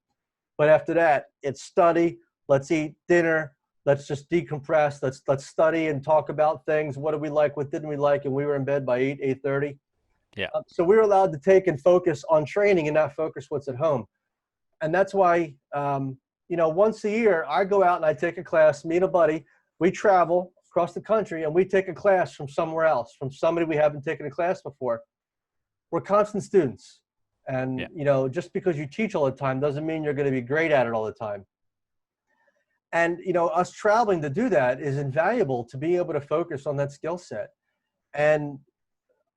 But after that, it's study. Let's eat dinner. Let's just decompress. Let's study and talk about things. What did we like? What didn't we like? And we were in bed by 8:30. Yeah. So we were allowed to take and focus on training and not focus what's at home. And that's why, once a year, I go out and I take a class, me and a buddy. We travel across the country and we take a class from somewhere else, from somebody we haven't taken a class before. We're constant students. And, just because you teach all the time doesn't mean you're going to be great at it all the time. And, us traveling to do that is invaluable to be able to focus on that skill set. And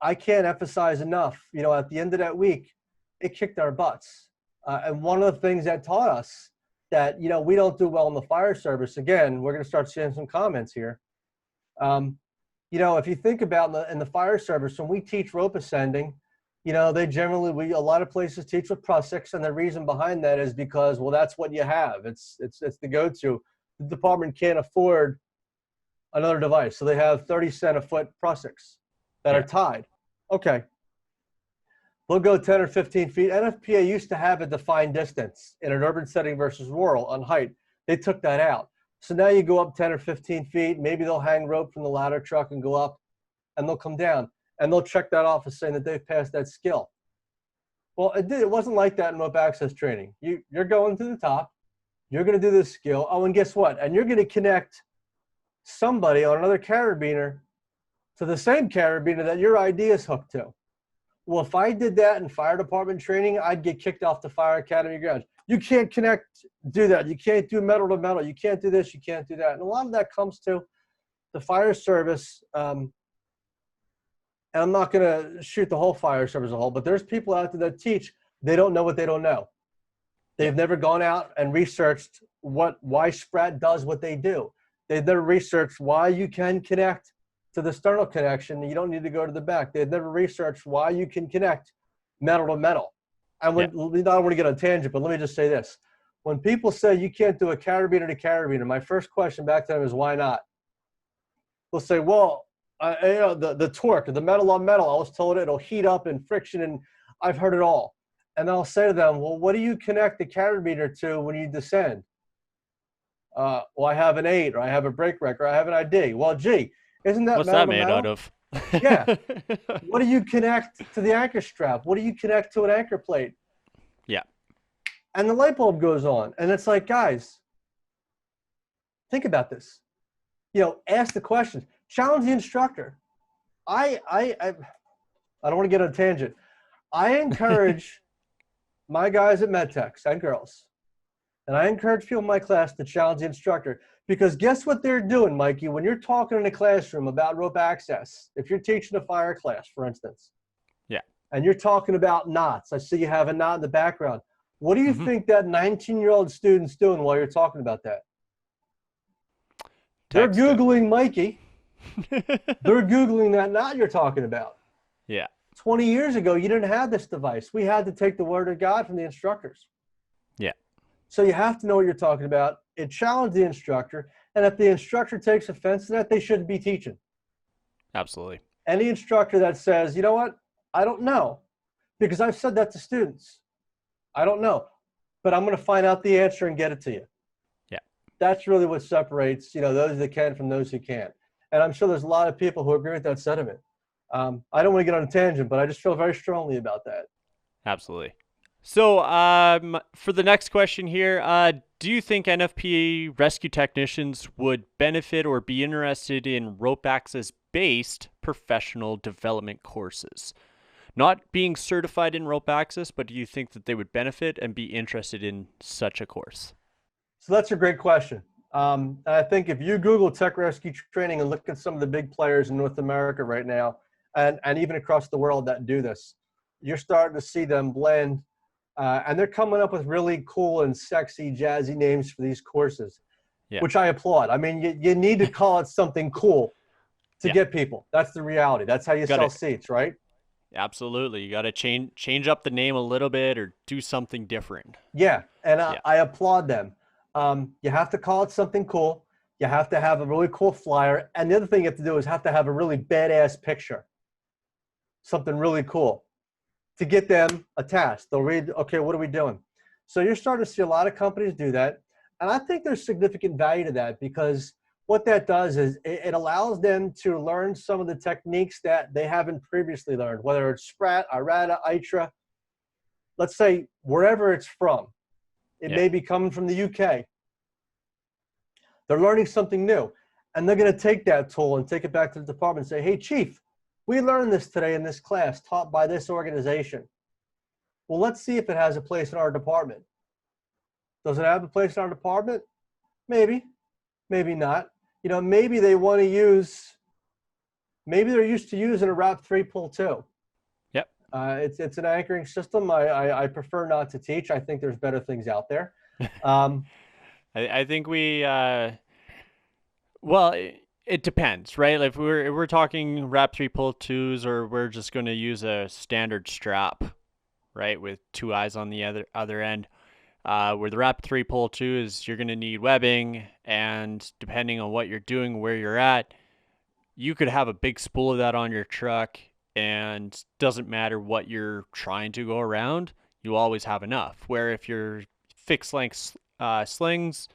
I can't emphasize enough, at the end of that week, it kicked our butts. And one of the things that taught us that, we don't do well in the fire service, again, we're going to start seeing some comments here. If you think about in the fire service, when we teach rope ascending, they generally, a lot of places teach with prussics, and the reason behind that is because, well, that's what you have. It's the go-to. The department can't afford another device, so they have 30 cent a foot prussics that are tied. Okay. We'll go 10 or 15 feet. NFPA used to have a defined distance in an urban setting versus rural on height. They took that out. So now you go up 10 or 15 feet. Maybe they'll hang rope from the ladder truck and go up, and they'll come down. And they'll check that off as saying that they've passed that skill. Well, it wasn't like that in rope access training. You're going to the top. You're going to do this skill. Oh, and guess what? And you're going to connect somebody on another carabiner to the same carabiner that your ID is hooked to. Well, if I did that in fire department training, I'd get kicked off the fire academy grounds. You can't do that. You can't do metal to metal. You can't do this. You can't do that. And a lot of that comes to the fire service. And I'm not going to shoot the whole fire service as a whole, but there's people out there that teach. They don't know what they don't know. They've never gone out and researched why Sprat does what they do. They've never researched why you can connect to the sternal connection. You don't need to go to the back. They've never researched why you can connect metal to metal. And I don't want to get on a tangent, but let me just say this. When people say you can't do a carabiner to carabiner, my first question back to them is, why not? They'll say, well, the torque, the metal on metal, I was told it'll heat up and friction, and I've heard it all. And I'll say to them, well, what do you connect the carabiner to when you descend? Well, I have an 8, or I have a brake wreck, or I have an ID. Well, gee, isn't that what's metal that to made metal? out of? Yeah. What do you connect to the anchor strap? What do you connect to an anchor plate? Yeah. And the light bulb goes on. And it's like, guys, think about this. Ask the questions. Challenge the instructor. I don't want to get on a tangent. I encourage my guys at Med-Tex and girls, and I encourage people in my class to challenge the instructor, because guess what they're doing, Mikey, when you're talking in a classroom about rope access, if you're teaching a fire class, for instance, and you're talking about knots. I see you have a knot in the background. What do you think that 19-year-old student's doing while you're talking about that? They're Googling Mikey. They're Googling that knot you're talking about. Yeah. 20 years ago, you didn't have this device. We had to take the word of God from the instructors. Yeah. So you have to know what you're talking about. It challenged the instructor. And if the instructor takes offense to that, they shouldn't be teaching. Absolutely. Any instructor that says, you know what, I don't know, because I've said that to students. I don't know, but I'm going to find out the answer and get it to you. Yeah. That's really what separates, those that can from those who can't. And I'm sure there's a lot of people who agree with that sentiment. I don't want to get on a tangent, but I just feel very strongly about that. Absolutely. So, for the next question here, do you think NFPA rescue technicians would benefit or be interested in rope access based professional development courses? Not being certified in rope access, but do you think that they would benefit and be interested in such a course? So that's a great question. And I think if you Google tech rescue training and look at some of the big players in North America right now, and even across the world that do this, you're starting to see them blend, and they're coming up with really cool and sexy, jazzy names for these courses, Yeah. which I applaud. I mean, you need to call it something cool to Yeah. get people. That's the reality. That's how you Got sell it. seats, right? Absolutely. You got to change up the name a little bit or do something different. Yeah, and Yeah. I applaud them. You have to call it something cool. You have to have a really cool flyer. And the other thing you have to do is have to have a really badass picture, something really cool to get them a task. They'll read, okay, what are we doing? So you're starting to see a lot of companies do that. And I think there's significant value to that because what that does is it allows them to learn some of the techniques that they haven't previously learned, whether it's Sprat, IRATA, ITRA, let's say wherever it's from. It Yeah. may be coming from the UK. They're learning something new. And they're going to take that tool and take it back to the department and say, hey, chief, we learned this today in this class taught by this organization. Well, let's see if it has a place in our department. Does it have a place in our department? Maybe, maybe not. You know, maybe they want to use, maybe they're used to using a RAP 3 pull 2. Yep. It's an anchoring system. I prefer not to teach. I think there's better things out there. I think well, it depends, right? Like if we're talking wrap 3 pull 2s, or we're just going to use a standard strap, right, with two eyes on the other end. Where the wrap 3 pull 2 is, you're going to need webbing, and depending on what you're doing, where you're at, you could have a big spool of that on your truck, and doesn't matter what you're trying to go around, you always have enough. Where if you're fixed length slings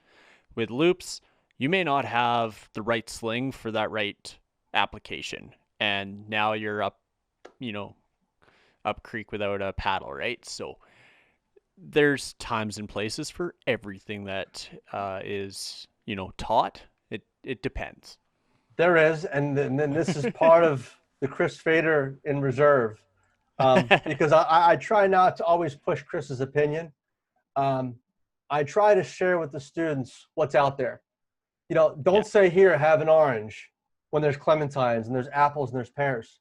with loops, you may not have the right sling for that right application, and now you're up, up creek without a paddle, right? So there's times and places for everything that is taught. It depends. There is, and then this is part of the Chris Fader in reserve, because I try not to always push Chris's opinion. I try to share with the students what's out there. Don't say here, have an orange when there's clementines and there's apples and there's pears.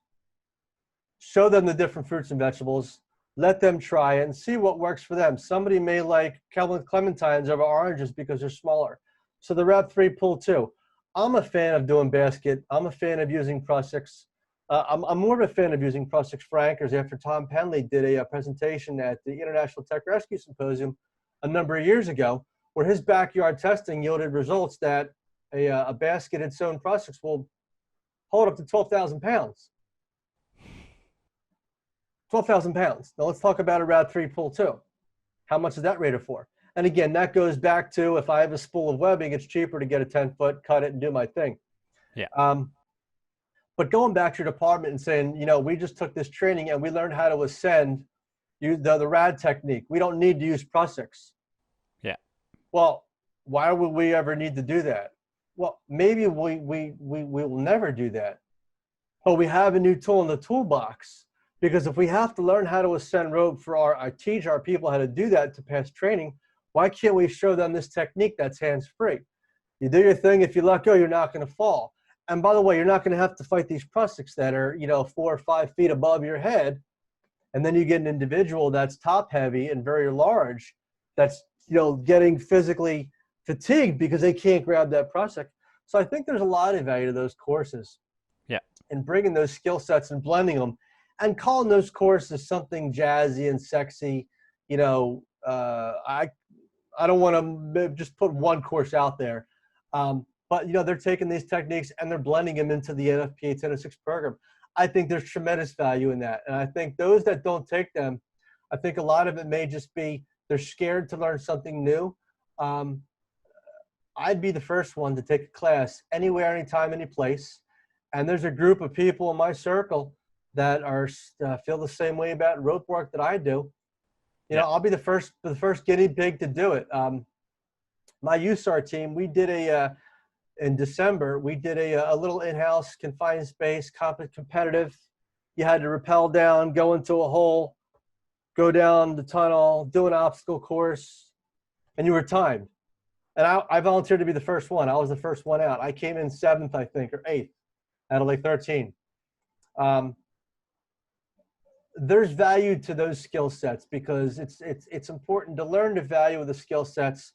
Show them the different fruits and vegetables. Let them try it and see what works for them. Somebody may like clementines over oranges because they're smaller. So the Rep 3 pull 2. I'm a fan of doing basket. I'm a fan of using Pro-6. I'm more of a fan of using Pro-6 for anchors after Tom Penley did a presentation at the International Tech Rescue Symposium a number of years ago, where his backyard testing yielded results that a basketed sewn Pro-6 will hold up to 12,000 pounds. 12,000 pounds. Now let's talk about a Rad 3 pull 2. How much is that rated for? And again, that goes back to, if I have a spool of webbing, it's cheaper to get a 10-foot, cut it, and do my thing. Yeah. But going back to your department and saying, we just took this training and we learned how to ascend the rad technique. We don't need to use Pro-6. Yeah. Well, why would we ever need to do that? Well, maybe we will never do that. But we have a new tool in the toolbox. Because if we have to learn how to ascend rope for teach our people how to do that to pass training, why can't we show them this technique that's hands-free? You do your thing. If you let go, you're not going to fall. And by the way, you're not going to have to fight these Pro-6 that are 4 or 5 feet above your head. And then you get an individual that's top-heavy and very large that's getting physically fatigued because they can't grab that Pro-6. So I think there's a lot of value to those courses. Yeah. And bringing those skill sets and blending them. And calling those courses something jazzy and sexy, I don't want to just put one course out there. But, they're taking these techniques and they're blending them into the NFPA 1006 program. I think there's tremendous value in that. And I think those that don't take them, I think a lot of it may just be they're scared to learn something new. I'd be the first one to take a class anywhere, anytime, any place. And there's a group of people in my circle that are feel the same way about rope work that I do. Yeah. I'll be the first guinea pig to do it. My USAR team, we did in December, we did a little in-house confined space competitive. You had to rappel down, go into a hole, go down the tunnel, do an obstacle course, and you were timed. And I volunteered to be the first one. I was the first one out. I came in 7th, I think, or 8th out of like 13. There's value to those skill sets because it's important to learn the value of the skill sets,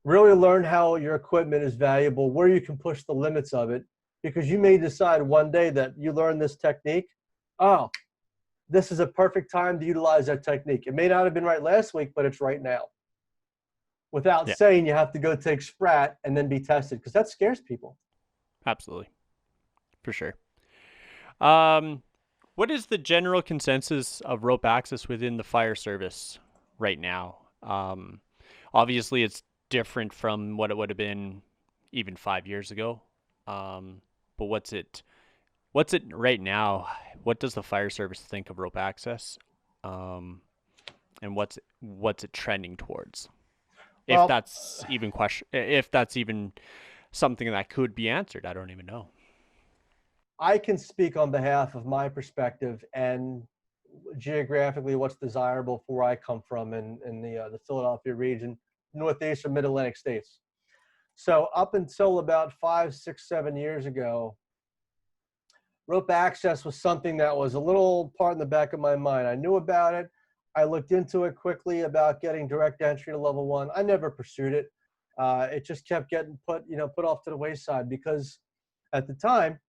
really learn how your equipment is valuable, where you can push the limits of it, because you may decide one day that you learn this technique. Oh, this is a perfect time to utilize that technique. It may not have been right last week, but it's right now. Without saying you have to go take Sprat and then be tested, because that scares people. Absolutely. For sure. What is the general consensus of rope access within the fire service right now? Obviously, it's different from what it would have been even 5 years ago. But what's it right now? What does the fire service think of rope access? And what's it trending towards? Well, If that's even something that could be answered, I don't even know. I can speak on behalf of my perspective and geographically what's desirable for where I come from in the Philadelphia region, Northeast or Mid-Atlantic states. So up until about 5, 6, 7 years ago, rope access was something that was a little part in the back of my mind. I knew about it. I looked into it quickly about getting direct entry to level 1. I never pursued it. It just kept getting put off to the wayside because at the time,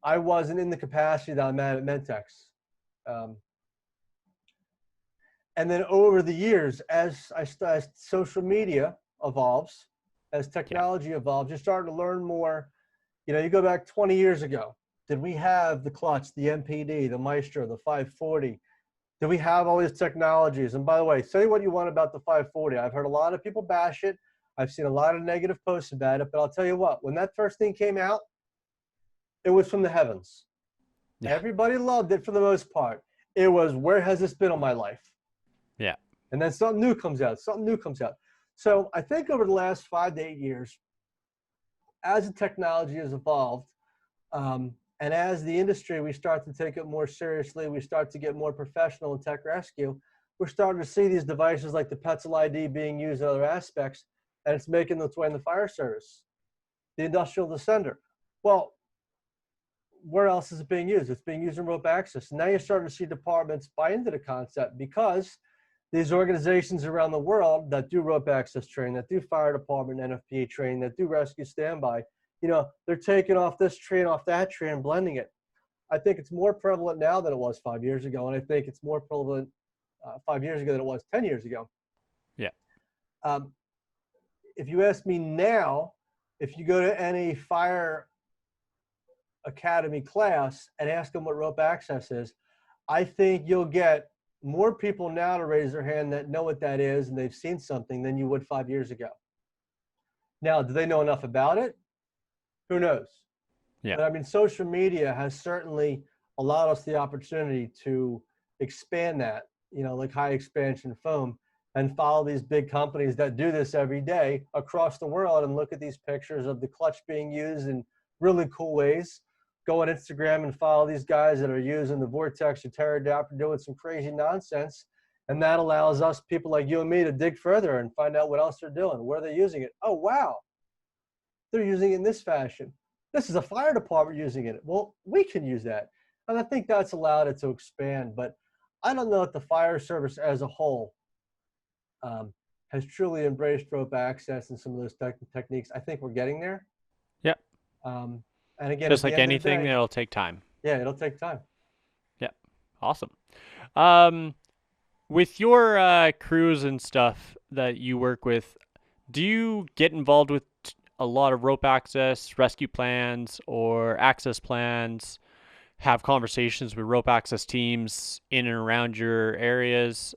I wasn't in the capacity that I'm at Med-Tex. And then over the years, as social media evolves, as technology evolves, you're starting to learn more. You go back 20 years ago. Did we have the clutch, the MPD, the Maestro, the 540? Did we have all these technologies? And by the way, say what you want about the 540. I've heard a lot of people bash it. I've seen a lot of negative posts about it. But I'll tell you what, when that first thing came out, it was from the heavens. Yeah. Everybody loved it for the most part. It was, where has this been all my life? Yeah. And then something new comes out. So I think over the last 5 to 8 years, as the technology has evolved, and as the industry, we start to take it more seriously, we start to get more professional in tech rescue, we're starting to see these devices like the Petzl ID being used in other aspects, and it's making its way in the fire service. The industrial descender. Well, where else is it being used? It's being used in rope access. Now you're starting to see departments buy into the concept because these organizations around the world that do rope access training, that do fire department NFPA training, that do rescue standby, they're taking off this tree and off that tree and blending it. I think it's more prevalent now than it was 5 years ago, and I think it's more prevalent 5 years ago than it was 10 years ago. Yeah. If you ask me now, if you go to any fire academy class and ask them what rope access is, I think you'll get more people now to raise their hand that know what that is and they've seen something than you would 5 years ago. Now, do they know enough about it? Who knows? Yeah. But I mean, social media has certainly allowed us the opportunity to expand that, like high expansion foam, and follow these big companies that do this every day across the world and look at these pictures of the clutch being used in really cool ways. Go on Instagram and follow these guys that are using the Vortex or Pterodactyl, doing some crazy nonsense. And that allows us, people like you and me, to dig further and find out what else they're doing, where they're using it. Oh, wow, they're using it in this fashion. This is a fire department using it. Well, we can use that. And I think that's allowed it to expand. But I don't know if the fire service as a whole has truly embraced rope access and some of those techniques. I think we're getting there. Yeah. And again, just like anything, it'll take time. Yeah, it'll take time. Yeah. Awesome. With your crews and stuff that you work with, do you get involved with a lot of rope access, rescue plans, or access plans? Have conversations with rope access teams in and around your areas?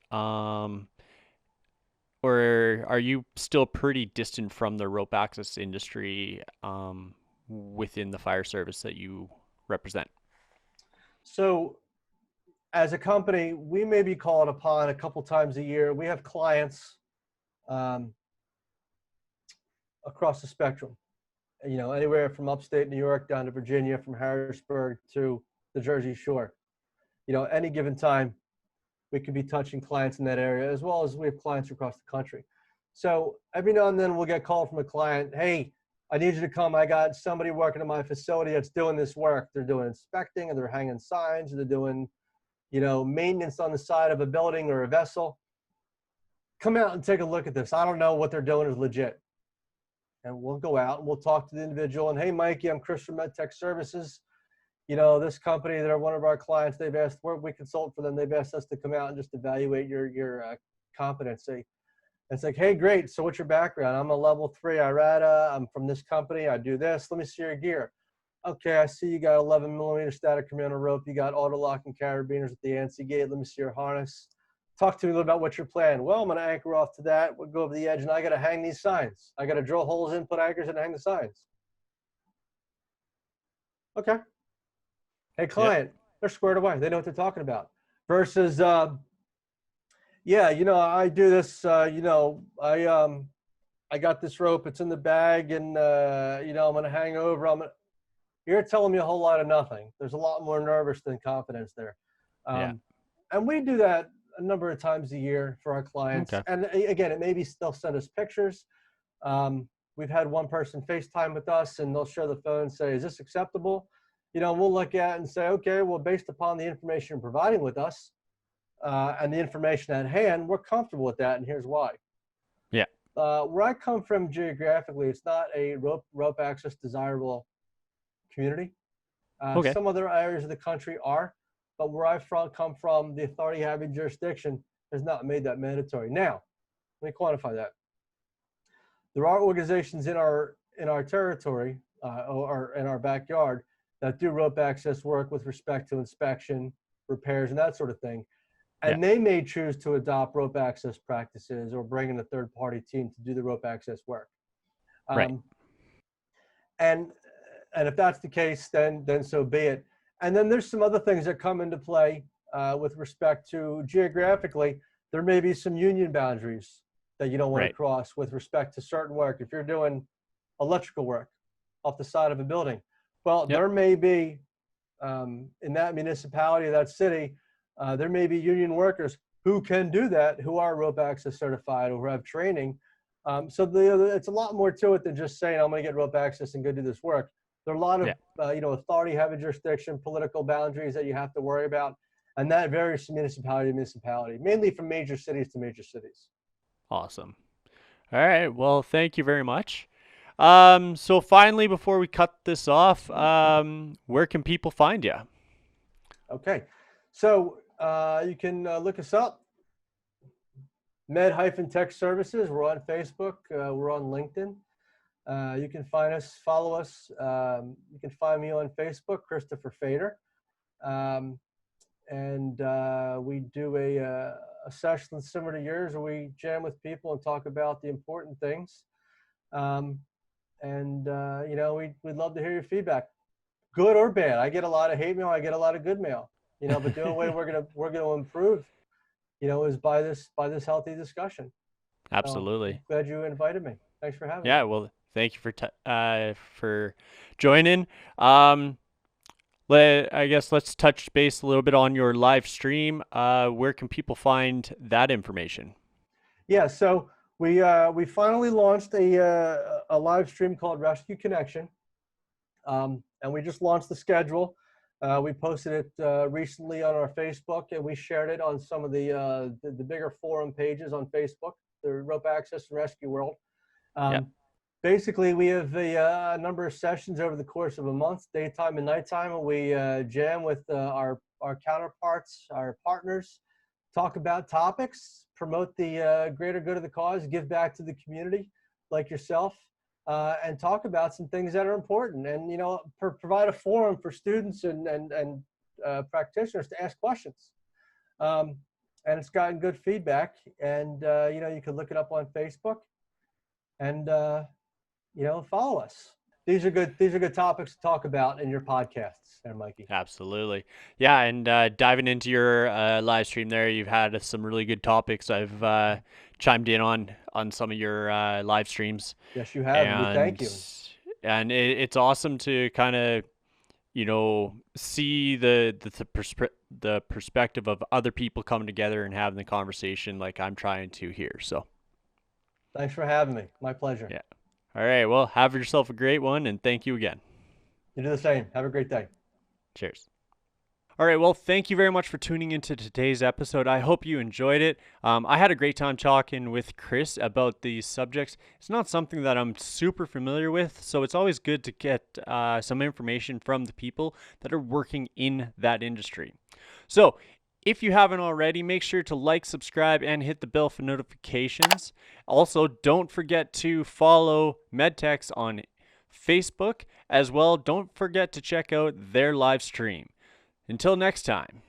Or are you still pretty distant from the rope access industry within the fire service that you represent? So as a company, we may be called upon a couple times a year. We have clients across the spectrum, anywhere from upstate New York down to Virginia, from Harrisburg to the Jersey Shore. Any given time, we could be touching clients in that area, as well as we have clients across the country. So every now and then we'll get called from a client, hey, I need you to come. I got somebody working in my facility that's doing this work. They're doing inspecting, and they're hanging signs, and they're doing, maintenance on the side of a building or a vessel. Come out and take a look at this. I don't know what they're doing is legit. And we'll go out and we'll talk to the individual. And hey, Mikey, I'm Chris from Med-Tex Services. This company, they're one of our clients. They've asked, we consult for them. They've asked us to come out and just evaluate your competency. And it's like, hey, great. So what's your background? I'm a level 3 IRATA. I'm from this company. I do this. Let me see your gear. Okay, I see you got 11 millimeter static commando rope. You got auto lock and carabiners at the ANSI gate. Let me see your harness. Talk to me a little about what your plan. Well, I'm going to anchor off to that. We'll go over the edge, and I got to hang these signs. I got to drill holes in, put anchors, and hang the signs. Okay. Hey, client, they're squared away. They know what they're talking about. Versus, yeah, I do this. I got this rope. It's in the bag, and I'm going to hang over. You're telling me a whole lot of nothing. There's a lot more nervous than confidence there. And we do that a number of times a year for our clients. Okay. And again, it maybe they'll send us pictures. We've had one person FaceTime with us, and they'll show the phone and say, is this acceptable? We'll look at it and say, okay, well, based upon the information you're providing with us and the information at hand, we're comfortable with that, and here's why. Yeah. Where I come from geographically, it's not a rope access desirable community. Okay. Some other areas of the country are, but where I come from, the authority having jurisdiction has not made that mandatory. Now, let me quantify that. There are organizations in our territory or in our backyard that do rope access work with respect to inspection, repairs, and that sort of thing. And they may choose to adopt rope access practices or bring in a third-party team to do the rope access work. Right. And if that's the case, then so be it. And then there's some other things that come into play with respect to geographically. There may be some union boundaries that you don't want to cross with respect to certain work. If you're doing electrical work off the side of a building, well, there may be in that municipality, that city, there may be union workers who can do that, who are rope access certified or who have training. So it's a lot more to it than just saying, I'm going to get rope access and go do this work. There are a lot of, authority having jurisdiction, political boundaries that you have to worry about. And that varies from municipality to municipality, mainly from major cities to major cities. Awesome. All right. Well, thank you very much. So finally, before we cut this off, where can people find you? Okay. So you can look us up. Med-Tex Services. We're on Facebook. We're on LinkedIn. You can find us, follow us. You can find me on Facebook, Christopher Fader. And we do a session similar to yours where we jam with people and talk about the important things. We'd love to hear your feedback, good or bad. I get a lot of hate mail. I get a lot of good mail. But the only way we're gonna improve, is by this healthy discussion. Absolutely. So, glad you invited me. Thanks for having me. Yeah. Well, thank you for joining. I guess let's touch base a little bit on your live stream. Where can people find that information? Yeah. So we finally launched a live stream called Rescue Connection, and we just launched the schedule. We posted it recently on our Facebook, and we shared it on some of the bigger forum pages on Facebook, the Rope Access and Rescue World. Basically, we have a number of sessions over the course of a month, daytime and nighttime, and we jam with our counterparts, our partners, talk about topics, promote the greater good of the cause, give back to the community like yourself, and talk about some things that are important, and provide a forum for students and practitioners to ask questions. And it's gotten good feedback, and you can look it up on Facebook and follow us. these are good topics to talk about in your podcasts there, Mikey. Absolutely. Yeah, and diving into your live stream there, you've had some really good topics. I've chimed in on some of your live streams. Yes, you have, and we thank And you. it's awesome to kind of, see the perspective of other people coming together and having the conversation like I'm trying to here. So Thanks for having me. My pleasure. yeah. All right. Well, have yourself a great one, and thank you again. You do the same. Have a great day. Cheers. All right. Well, thank you very much for tuning into today's episode. I hope you enjoyed it. I had a great time talking with Chris about these subjects. It's not something that I'm super familiar with, so it's always good to get some information from the people that are working in that industry. So, if you haven't already, make sure to like, subscribe, and hit the bell for notifications. Also, don't forget to follow Med-Tex on Facebook as well. Don't forget to check out their live stream. Until next time.